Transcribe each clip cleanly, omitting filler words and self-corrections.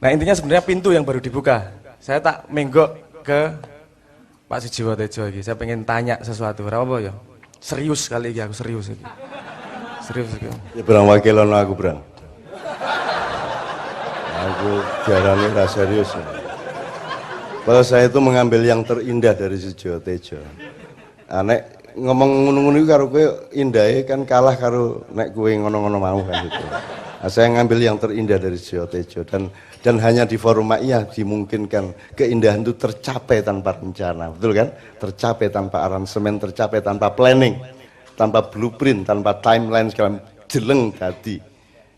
Nah intinya sebenarnya pintu yang baru dibuka. Saya tak menggok ke Pak Sujiwo Tejo lagi. Saya pengen tanya sesuatu. Apa ya? Serius kali ini aku serius ini. Serius iki. Ya berang wakilono aku berang. Aku jarane ra serius. Kalau saya itu mengambil yang terindah dari Sujiwo Tejo. Nek ngomong ngono-ngono karo kowe indahe kan kalah karo nek kowe ngono-ngono mau kan gitu. Nah, saya ngambil yang terindah dari Sujiwo Tejo dan hanya di forum Maiyah dimungkinkan keindahan itu tercapai tanpa rencana, betul kan? Tercapai tanpa aransemen, tercapai tanpa planning, tanpa blueprint, tanpa timeline segala jeleng tadi.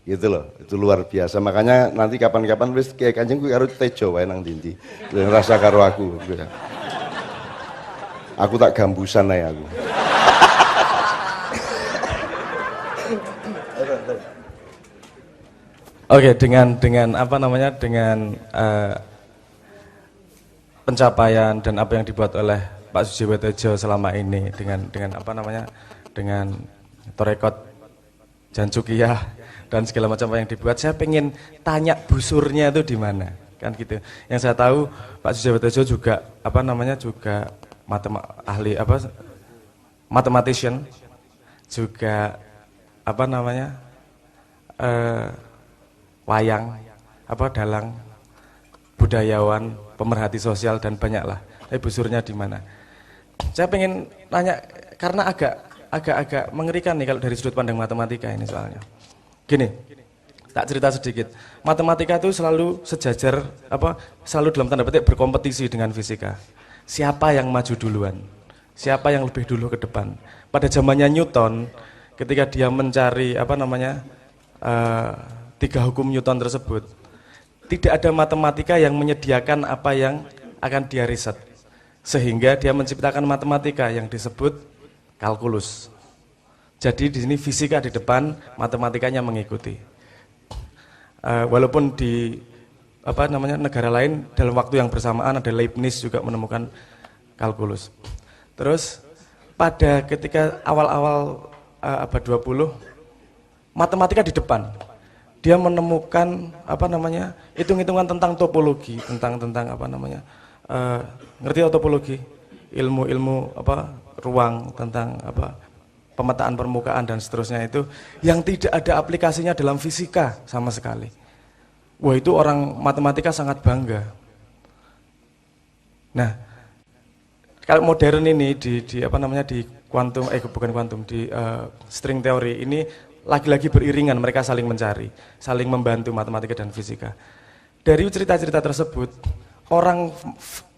Gitu loh, itu luar biasa. Makanya nanti kapan-kapan wis kayak Kanjeng kuwi karo Tejo wae nang ndi-ndi. Rasa karo aku. Aku tak gambusan ae aku. Oke, dengan apa namanya? Dengan pencapaian dan apa yang dibuat oleh Pak Sujiwo Tejo selama ini dengan apa namanya? Dengan torekot Jancukiyah dan segala macam yang dibuat, saya pengen tanya busurnya itu di mana, kan gitu. Yang saya tahu Pak Sujiwo Tejo juga apa namanya juga ahli apa mathematician, juga apa namanya wayang, apa dalang, budayawan, pemerhati sosial dan banyaklah. Tapi busurnya di mana? Saya pengen tanya karena agak mengerikan nih kalau dari sudut pandang matematika ini soalnya. Gini, tak cerita sedikit. Matematika itu selalu sejajar, selalu dalam tanda petik berkompetisi dengan fisika. Siapa yang maju duluan? Siapa yang lebih dulu ke depan? Pada zamannya Newton, ketika dia mencari tiga hukum Newton tersebut, tidak ada matematika yang menyediakan apa yang akan dia riset, sehingga dia menciptakan matematika yang disebut kalkulus. Jadi di sini fisika di depan, matematikanya mengikuti. Walaupun di negara lain dalam waktu yang bersamaan ada Leibniz juga menemukan kalkulus. Terus pada ketika awal-awal abad 20, matematika di depan. Dia menemukan hitung-hitungan tentang topologi, tentang ngerti topologi, ilmu ruang, tentang pemetaan permukaan dan seterusnya itu yang tidak ada aplikasinya dalam fisika sama sekali. Wah, itu orang matematika sangat bangga. Nah, kalau modern ini di kuantum string teori ini lagi-lagi beriringan, mereka saling mencari, saling membantu matematika dan fisika. Dari cerita-cerita tersebut, orang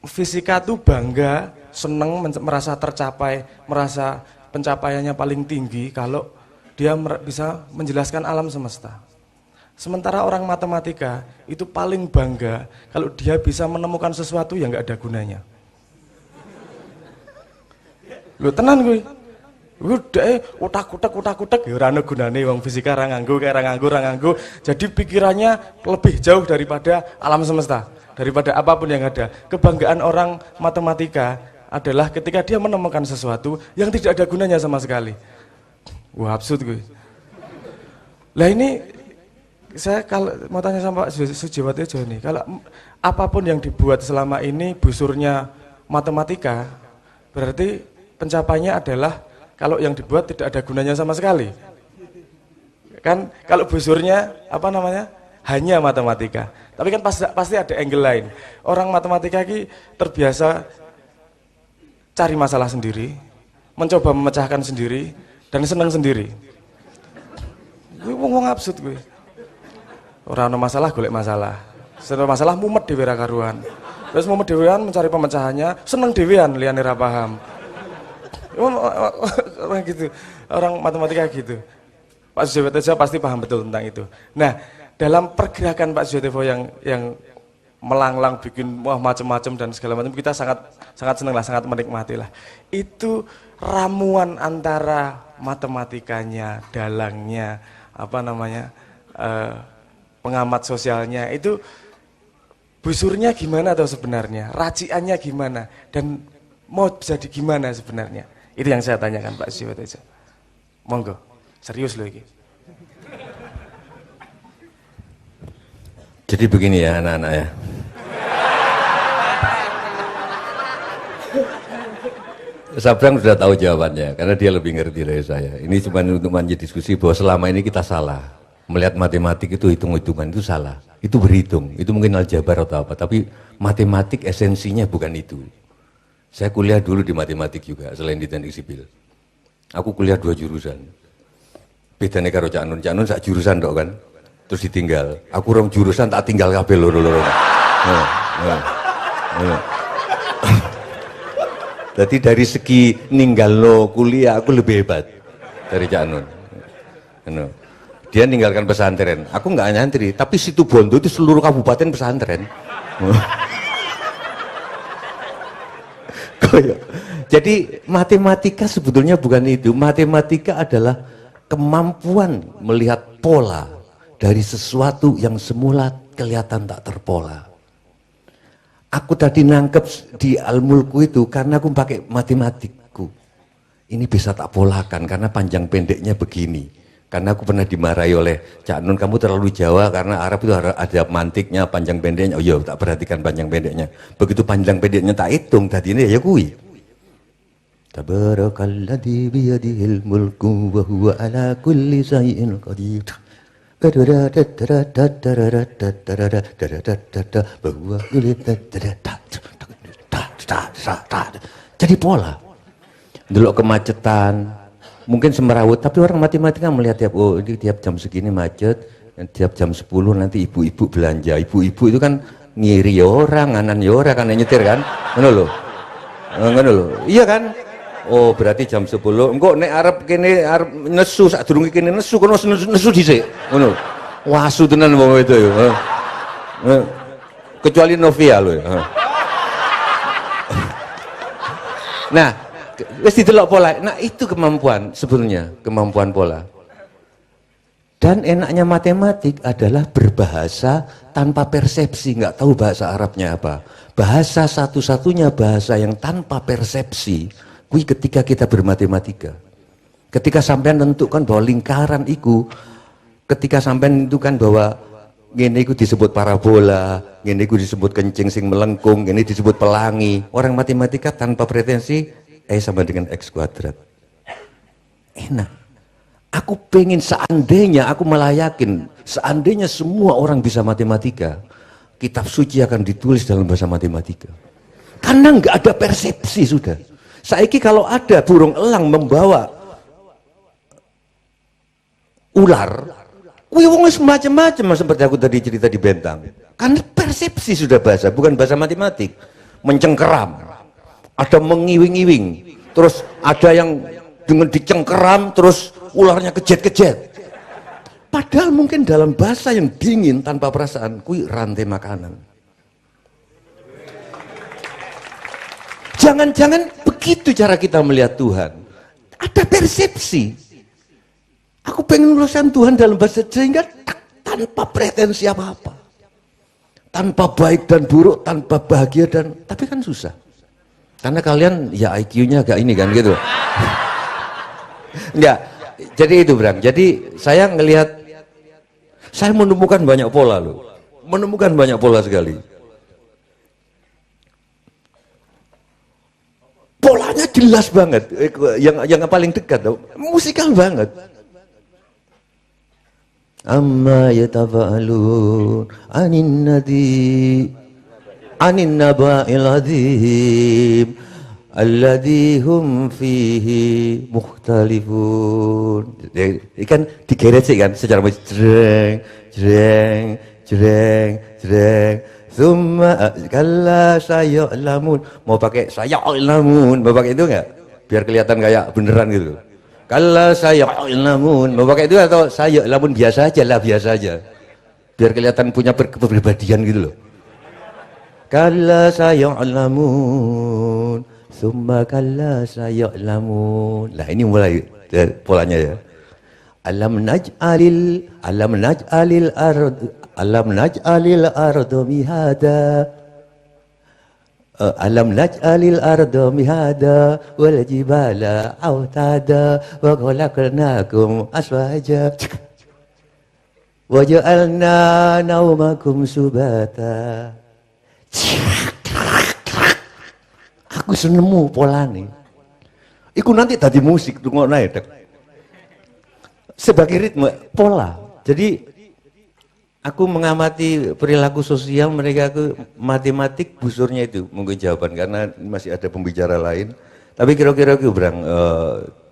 fisika tuh bangga, seneng, merasa tercapai, merasa pencapaiannya paling tinggi kalau dia bisa menjelaskan alam semesta. Sementara orang matematika itu paling bangga kalau dia bisa menemukan sesuatu yang nggak ada gunanya. Lu tenan gue. Udah utak-utak ya ora ana gunane wong fisika ra nganggo. Jadi pikirannya lebih jauh daripada alam semesta, daripada apapun yang ada. Kebanggaan orang matematika adalah ketika dia menemukan sesuatu yang tidak ada gunanya sama sekali. Wah, absurd gue. Lah ini saya kalau mau tanya sama Pak Sujiwo Tejo nih, kalau apapun yang dibuat selama ini busurnya matematika, berarti pencapaiannya adalah kalau yang dibuat tidak ada gunanya sama sekali. Kan kalau busurnya hanya matematika. Tapi kan pasti ada angle lain. Orang matematika ini terbiasa cari masalah sendiri, mencoba memecahkan sendiri, dan senang sendiri. Gue ngomong absurd gue. Orang ada masalah, golek masalah. Setelah masalah mumet dhewe ra karuan. Terus mumet dhewean mencari pemecahannya, seneng dhewean liyane ra paham. Orang gitu, orang matematika gitu. Pak Sujiwo Tejo pasti paham betul tentang itu. Nah, dalam pergerakan Pak Sujiwo Tejo yang melanglang bikin macam-macam dan segala macam, kita sangat senang lah, sangat menikmati lah. Itu ramuan antara matematikanya, dalangnya, pengamat sosialnya, itu busurnya gimana atau sebenarnya, raciannya gimana, dan mau jadi gimana sebenarnya. Itu yang saya tanyakan Pak Sujiwo Tejo. Monggo, serius loh ini. Jadi begini ya anak-anak ya. Sabrang sudah tahu jawabannya karena dia lebih ngerti dari saya. Ini cuma untuk menjadi diskusi bahwa selama ini kita salah. Melihat matematik itu hitung-hitungan itu salah. Itu berhitung, itu mungkin aljabar atau apa. Tapi matematik esensinya bukan itu. Saya kuliah dulu di matematik juga selain di teknik sipil. Aku kuliah 2 jurusan. Bedanya karo Cak Nun. Cak Nun sak jurusan dok kan. Terus ditinggal. Aku 2 jurusan tak tinggal kabeh loro-loro. Jadi dari segi ninggal lo kuliah aku lebih hebat dari Cak Nun. Dia ninggalkan pesantren, aku nggak nyantri, tapi situ Bondo itu seluruh kabupaten pesantren. Jadi matematika sebetulnya bukan itu. Matematika adalah kemampuan melihat pola dari sesuatu yang semula kelihatan tak terpola. Aku tadi nangkep di Al-Mulku itu karena aku pakai matematikku. Ini bisa tak polakan karena panjang pendeknya begini. Karena aku pernah dimarahi oleh Cak Nun, kamu terlalu Jawa karena Arab itu ada mantiknya, panjang pendeknya. Oh iya, tak perhatikan panjang pendeknya. Begitu panjang pendeknya tak hitung, tadi ini ya kui. Tabarakalladzi biyadihil mulku wa huwa ala kulli syai'in qadir. Jadi pola. Dulu kemacetan, mungkin semrawut, tapi orang matematika melihat tiap ini tiap jam segini macet, tiap jam 10 nanti ibu-ibu belanja. Ibu-ibu itu kan ngiri orang, nganan orang kan nyetir kan, ngono lho. Ngono lho. Iya kan? Oh berarti jam 10 engkau nek arep kene arep nesu sadurunge kene nesu kono nesu dhisik ngono wasu tenan wong itu ya kecuali Novia lho ya. Nah wis didelok pola, nah itu kemampuan sebetulnya, kemampuan pola. Dan enaknya matematik adalah berbahasa tanpa persepsi, nggak tahu bahasa Arabnya apa, bahasa satu-satunya bahasa yang tanpa persepsi. Kui ketika kita bermatematika, ketika sampean tentukan bahwa lingkaran itu, ketika sampean tentukan bahwa ini itu disebut parabola, ini itu disebut kencing sing melengkung, ini disebut pelangi. Orang matematika tanpa pretensi, sama dengan X kuadrat. Enak. Aku pengen seandainya, aku malah yakin, seandainya semua orang bisa matematika, kitab suci akan ditulis dalam bahasa matematika. Karena nggak ada persepsi sudah. Saiki kalau ada burung elang membawa ular, wih wong macam-macam seperti aku tadi cerita di Bentang. Karena persepsi sudah bahasa, bukan bahasa matematik. Mencengkeram, ada mengiwing-iwing, terus ada yang dengan dicengkeram, terus ularnya kejet-kejet. Padahal mungkin dalam bahasa yang dingin tanpa perasaan, kui rantai makanan. Jangan-jangan begitu cara kita melihat Tuhan. Ada persepsi. Aku pengen urusan Tuhan dalam bahasa sehingga tanpa pretensi apa-apa. Tanpa baik dan buruk, tanpa bahagia dan tapi kan susah. Karena kalian ya IQ-nya agak ini kan gitu. Enggak. Jadi itu Bang. Jadi saya ngelihat, saya menemukan banyak pola loh. Menemukan banyak pola sekali. Polanya jelas banget, yang paling dekat, musikal banget. Amma yatafa'alun anin naba'il azim alladzi hum fihi mukhtalifun. Ikan digeret sih kan secara musik, jreng jreng jreng jreng. Summa kalla sayalamun, mau pakai sayalamun, mau pakai itu enggak? Biar kelihatan kayak beneran gitu. Kalla sayalamun, mau pakai itu atau sayalamun biasa aja lah, biasa aja. Biar kelihatan punya kepribadian gitu loh. Kalla sayalamun, summa kalla sayalamun. Lah ini mulai polanya ya. Alam naj'alil ardo mihada alam naj'alil ardo mihada wal jibala autada wa khalaqnakum aswaja. Waja'alna naumakum subata. Aku senemu polane. Iku nanti tadi musik rungokno ae Dek. Sebagai ritme pola. Jadi aku mengamati perilaku sosial mereka ke matematik busurnya itu mungkin jawaban karena masih ada pembicara lain. Tapi kira-kira Brang,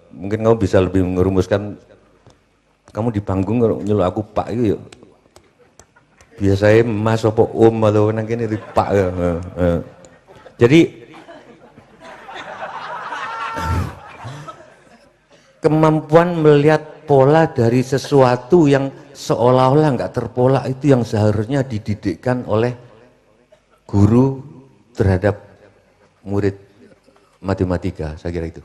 mungkin kamu bisa lebih merumuskan. Kamu di panggung nyeluk aku Pak itu ya. Biasanya Mas apa Om atau nang kene di Pak. Jadi kemampuan melihat pola dari sesuatu yang seolah-olah nggak terpola itu yang seharusnya dididikkan oleh guru terhadap murid matematika, saya kira itu.